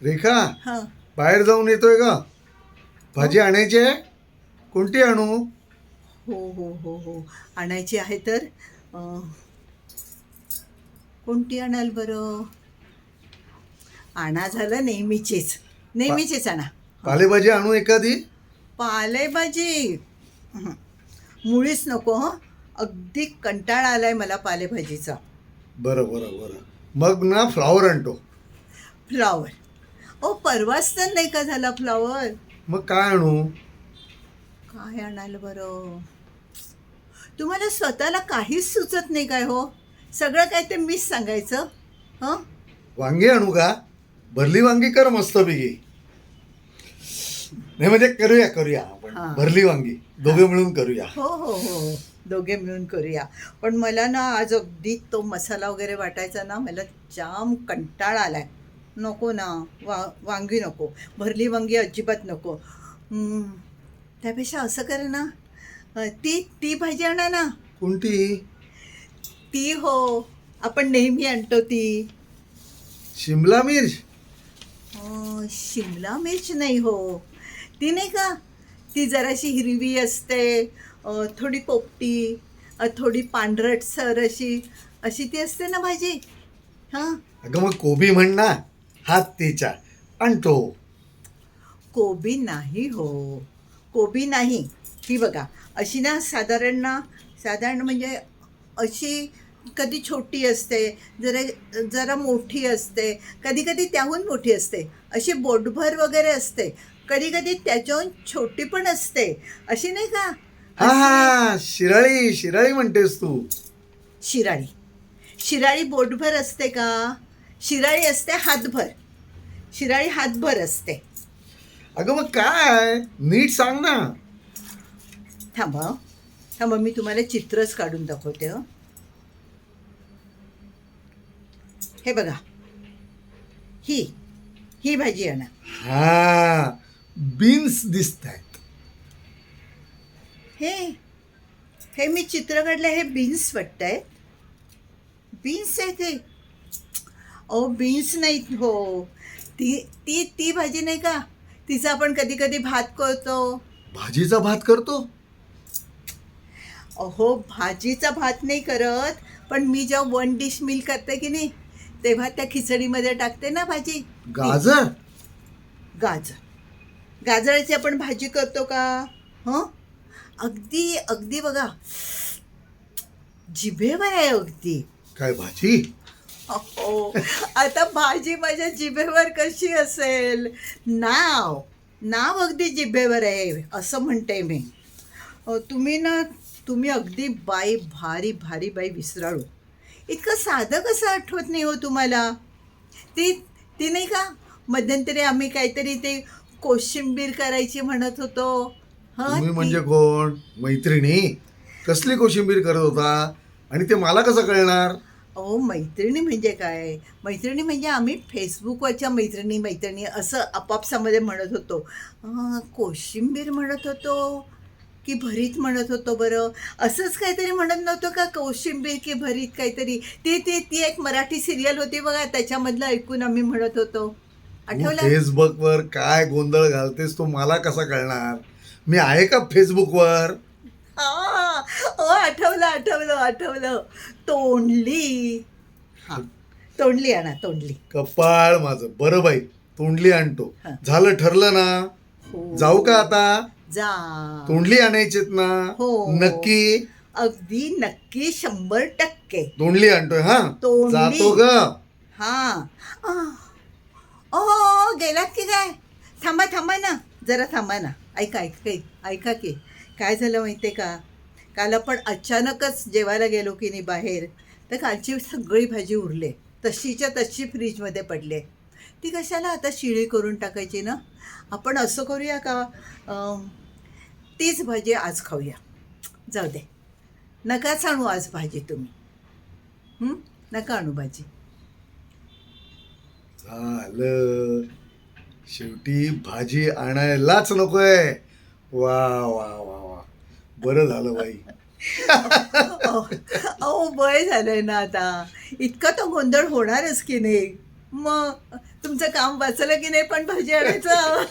रेखा, हां. बाहेर जाऊन येतोय का? भाजी आणायची आहे? कोणती आणू? हो हो हो हो आणायची आहे तर अं, कोणती आणाल बरं? आणा झालं नेहमीचीच. पा नेहमीचीच आणा. हां. पालेभाजी आणू एखादी? पालेभाजी मुळीच नको हं. अगदी कंटाळा आलाय मला पालेभाजीचा. बरं बरं बरं. मग ना फ्लॉवर आणतो. फ्लॉवर. ओ परवाच तर नाही का झाला फ्लॉवर? मग काय आणू? काय आणाल बरं? तुम्हाला स्वतःला काहीच सुचत नाही काय हो? सगळं काय ते मीच सांगायचं? हं. वांगी आणू का? भरली वांगी कर मस्तपैकी. नाही म्हणजे करूया आपण हां. भरली वांगी दोघे मिळून करूया. हो हो हो हो. दोघे मिळून करूया. पण मला ना आज अगदी तो मसाला वगैरे वाटायचा ना, मला जाम कंटाळा आलाय. नको ना, वांगी नको, भरली वांगी अजिबात नको. हं, त्यापेक्षा असं करा ना, ती ती भाजी आणा ना. कोणती? ती हो, आपण नेहमी आणतो ती. शिमला मिर्च? शिमला मिर्च नाही हो. ती नाही का, ती जराशी हिरवी असते, थोडी पोपटी, थोडी पांढरटसर अशी अशी ती असते ना भाजी. हां. अगं मग कोबी म्हण ना. हात तिच्या आणतो. कोबी नाही हो, कोबी नाही. ही बघा, अशी ना साधारण म्हणजे अशी कधी छोटी असते, जरा जरा मोठी असते, कधी कधी त्याहून मोठी असते, अशी बोटभर वगैरे असते, कधी कधी त्याच्याहून छोटी पण असते, अशी नाही का हा अशी. हा, शिराळी शिराळी म्हणतेस तू? शिराळी. शिराळी बोटभर असते का? शिराळी असते हातभर. शिराळी हातभर असते. अगं मग काय नीट सांग ना. थांबा हं. थांबा, मी तुम्हाला चित्रच काढून दाखवते हं. हे बघा, ही ही भाजी आणा. हा, बीन्स दिसत आहेत. हे हे मी चित्र काढलं, हे बीन्स वाटत आहेत. बीन्स आहेत हे. अहो बीन्स नाहीत हो. ती ती ती भाजी नाही का, तिचा आपण कधी कधी भात करतो. भाजीचा भात करतो? अहो भाजीचा भात नाही करत, पण मी जेव्हा वन डिश मील करते की नाही, तेव्हा त्या खिचडीमध्ये टाकते ना भाजी. ती. गाजर? गाजर. गाजराची आपण भाजी करतो का? हं. अगदी अगदी बघा, जिभेवर आहे अगदी. काय भाजी? हो. आता भाजी माझ्या जिभेवर कशी असेल? नाव नाव अगदी जिभेवर आहे असं म्हणते मी. तुम्ही अगदी बाई भारी भारी बाई विसराळू. इतकं साधं कसं आठवत नाही हो तुम्हाला? ती ती नाही का, मध्यंतरी आम्ही काहीतरी ते कोशिंबीर करायची म्हणत होतो. हां तुम्ही ती. म्हणजे कोण? मैत्रिणी? कसली कोशिंबीर करत होता? आणि ते मला कसं कळणार? अहो मैत्रिणी म्हणजे काय? मैत्रिणी म्हणजे आम्ही फेसबुकवरच्या मैत्रिणी मैत्रिणी असं आपापसामध्ये म्हणत होतो. कोशिंबीर म्हणत होतो की भरीत म्हणत होतो बरं? असंच काहीतरी म्हणत नव्हतं का, कोशिंबीर की भरीत काहीतरी? ती ती ती एक मराठी सिरियल होती बघा, त्याच्यामधलं ऐकून आम्ही म्हणत होतो. तू आठवलं? फेसबुकवर काय गोंधळ घालतेस तो मला कसा कळणार? मी आहे का फेसबुकवर? हां. हो, आठवलं आठवलं आठवलं. तोंडली. हां. तोंडली आणा, तोंडली. कपाळ माझं. बरं बाई, तोंडली आणतो. हं. झालं ठरलं ना? हो. जाऊ का आता? जा. तोंडली आणायचीत ना? हो. नक्की? अगदी नक्की 100%. तोंडली आणतोय हा. तोंडली. जातो ग. हां. ओ गेलात की काय? थांबा थांबा ना, जरा थांबा ना. ऐका ऐका की, काय झालं माहिती आहे का? काल आपण अचानकच जेवायला गेलो की नाही बाहेर, तर कालची सगळी भाजी उरली, तशीच्या तशी फ्रीजमध्ये पडली. ती कशाला आता शिळी करून टाकायची ना? आपण असं करूया का, तीच भाजी आज खाऊया. जाऊ दे, नकाच आणू आज भाजी तुम्ही. नका आणू भाजी. झालं, शेवटी भाजी आणायलाच नकोय. वा वा वा वा, बरं झालं बाई. अहो अहो, वय झालंय ना आता, इतका तो गोंधळ होणारच की नाही. मग तुमचं काम वाचलं की नाही पण भाजी आणायचं